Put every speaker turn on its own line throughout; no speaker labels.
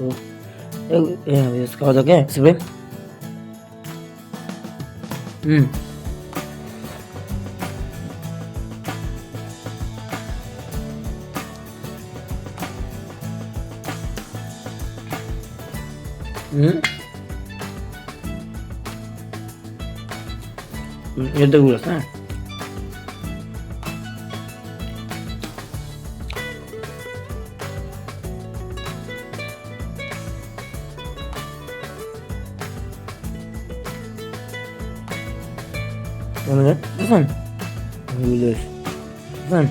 তো খাওয়া যাক, হ্যাঁ বুঝতে পারলে? হুম হুম এটা গুলো আছে, হ্যাঁ বুঝলেন বুঝলেন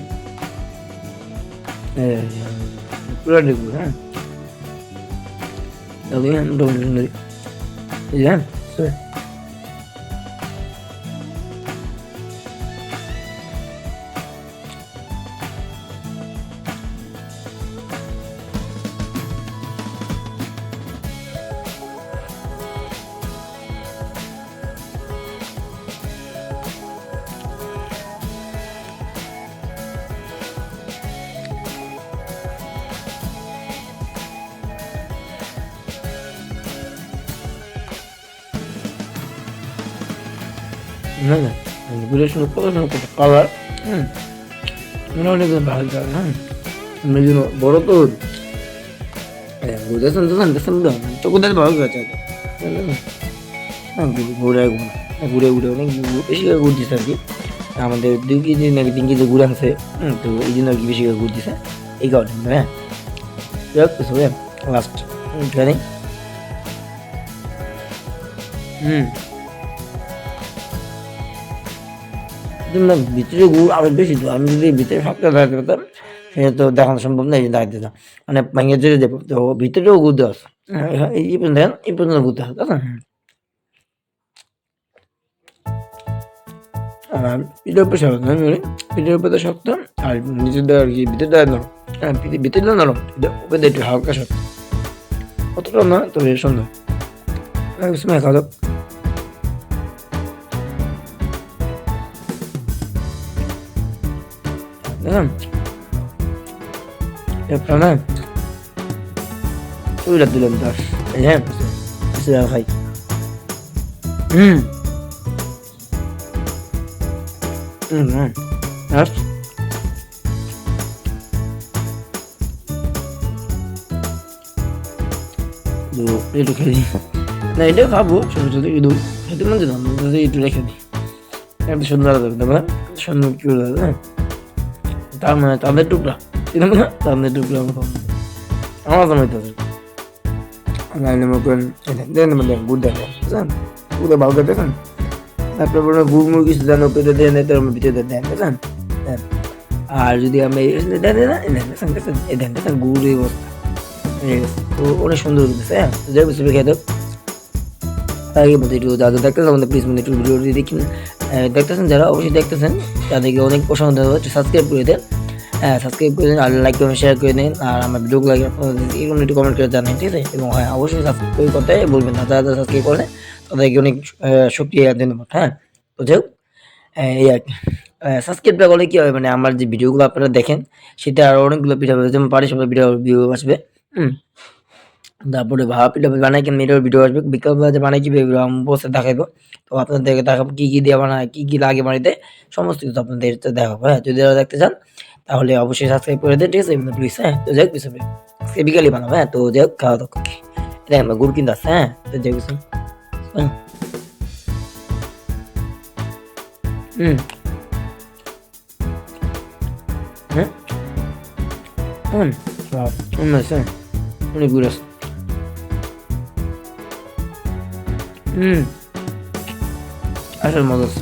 পুরো দেখবো, হ্যাঁ তবে মোটামুটি বুঝলেন। না না ঘুরে শুনে কত সুন্দর কত কালার, হুম মোটামুটি ভালো কালার, হ্যাঁ আমরা জন্য বড় তো ঘুরতেছেন তো দেখছেন তো চোখ দেখতে ভালো লাগছে, ঘুরে ঘুরে ঘুরে অনেক বেশি করে ঘুর দিছে আর কি। আমাদের 2 কেজি নাকি 3 কেজি ঘুরে আনছে, তো এই জন্য আর কি বেশি করে ঘুর দিছে এই কারণে, হ্যাঁ যাক কিছু লাস্ট জানি। হুম না ভিতরে গুড় আরো বেশি, তো আমি যদি ভিতরে সবটা দাঁড়াতে পারতাম সেটা তো দেখানো সম্ভব না, এই যে দাঁড়াতে দিতাম মানে ভেঙে চলে যাবো, তো ভিতরেও গুড় দেওয়া আছে, এই পর্যন্ত দেখেন এই পর্যন্ত গুড় দেওয়া আছে, আর পিঠের উপরে শক্ত পিঠের উপরে শক্ত আর নিচের দেওয়া আর কি ভিতরে দেওয়া নরম, হ্যাঁ ভিতরে দেওয়া নরম উপরে একটু হালকা শক্ত, অতটাও না তবে সুন্দর সময় খাওয়া দাও। দেখেন এরপর না চুইটা দিলাম তার, হ্যাঁ খাই। হুম হুম হুম আর একটু খেয়ে দিই, না এটা খাবো ছোটো ছোটো কিন্তু খেতে মন যেতাম একটু রেখে দিই, একটু সুন্দর লাগবে তারপর সুন্দর কি লাগবে, হ্যাঁ তার মানে তাদের টুকরা এরকম না, তাদের টুকরা আমার খাবো, আমার তো হইতে হবে লাইনে মতন দেন মানে গুড় দেখেন বুঝলেন, গুড়ে ভালো করে দেখেন, তারপরে বলুন গুড় মুড় কিছু দেন পেটে দেন তার ভিতরে দেন বুঝলেন, দেন আর যদি আমি দেন না দেখেন দেখেন এই দেন দেখেন গুড় এই অবস্থা, তো অনেক সুন্দর হতেছে, হ্যাঁ যাই বুঝতে খেয়ে দেব। তার আগে বলতে একটু যাদের দেখতেছেন আমাদের প্লিজ মানে একটু ভিডিও দেখুন, দেখতেছেন যারা অবশ্যই দেখতেছেন তাদেরকে অনেক পছন্দ হবে, একটু সাবস্ক্রাইব করে দেন, হ্যাঁ সাবস্ক্রাইব করে দিন আর লাইক কমেন্ট শেয়ার করে দিন, আর আমার ভিডিওগুলো এরকম একটু কমেন্ট করে জানেন ঠিক আছে, এবং হ্যাঁ অবশ্যই সাবস্ক্রাইব করতে বলবেন না, যারা যারা সাবস্ক্রাইব করেন তাদেরকে অনেক শক্তি ধন্যবাদ, হ্যাঁ তো যাই হোক এই আর কি সাবস্ক্রাইবটা করলে কি হবে মানে আমার যে ভিডিওগুলো আপনারা দেখেন সেটা আরো অনেকগুলো পিঠা পাবে, যেমন পারি সবাই ভিডিও আসবে, হুম তারপরে ভাপা পিঠা বানাই কেন এটার ভিডিও আসবে, বিকালবেলা যে বানাই কি বসে দেখাবো, তো আপনাদেরকে দেখাবো কি কি দিয়ে বানায় কি কি লাগে বানাইতে, সমস্ত কিছু আপনাদের দেখাবো, হ্যাঁ যদি যারা দেখতে চান তাহলে অবশ্যই সাবস্ক্রাইব করে দেন ঠিক আছে প্লিজ, হ্যাঁ তো যাই হোক কিছু আজকে বিকালই বানাবো, হ্যাঁ তো যাই হোক খাওয়া দাওয়া দেখেন গুড় কিনতে আসছে, হ্যাঁ তো যাই কিছু হুম হ্যাঁ হুম আছে অনেক গুড় আছে, হুম আসল মজা আছে।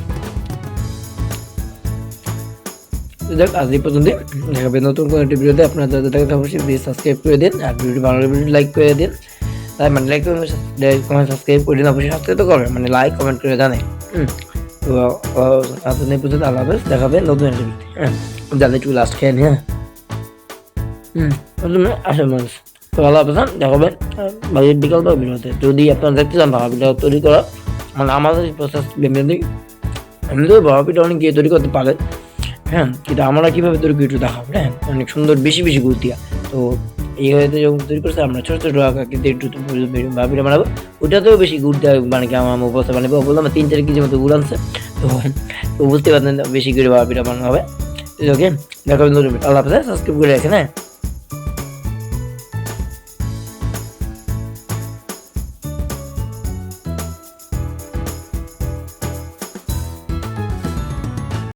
যাক আজ এই পর্যন্ত, দেখাবে নতুন কোনো একটি ভিডিওতে, আপনারা যাদের দেখতে অবশ্যই প্লিজ সাবস্ক্রাইব করে দিন, আর ভিডিওটি ভালো লাগলে লাইক করে দিন, তাই মানে লাইক কমেন্ট সাবস্ক্রাইব করে দিন, অবশ্যই সাবস্ক্রাইব তো করবেন মানে লাইক কমেন্ট করে জানেন, তো আজ এই পর্যন্ত আল্লাহ হাফেজ, দেখাবে নতুন একটা ভিডিও, হ্যাঁ যাদের একটু লাস্ট খেয়ে নিয়ে, আসল মানুষ তো আল্লাহ হাফেজ, দেখাবেন বিকাল বা ভিডিওতে, যদি আপনারা দেখতে চান ভালো ভিডিও তৈরি করা মানে আমাদের প্রসেস এমনিতেও ভালো ভিডিও অনেক গিয়ে তৈরি করতে পারে, হ্যাঁ কিন্তু আমরা কীভাবে তৈরি একটু দেখাবো, হ্যাঁ অনেক সুন্দর বেশি বেশি গুরুত্ব দিয়া, তো এই হয়তো যখন তৈরি করছে আমরা ছোট ছোট আকারে একটু ভিডিও বানাবো, ওটাতেও বেশি গুড় দেওয়া মানে কি আমার অবস্থা বানাবো বললাম 3-4 কেজি মতো গুড় আনছে। তো তো বুঝতে পারছেন বেশি করে ভিডিও বানানো হবে। ওকে দেখা হবে নতুন আল্লাহ হাফেজ, সাবস্ক্রাইব করে রাখেন হ্যাঁ।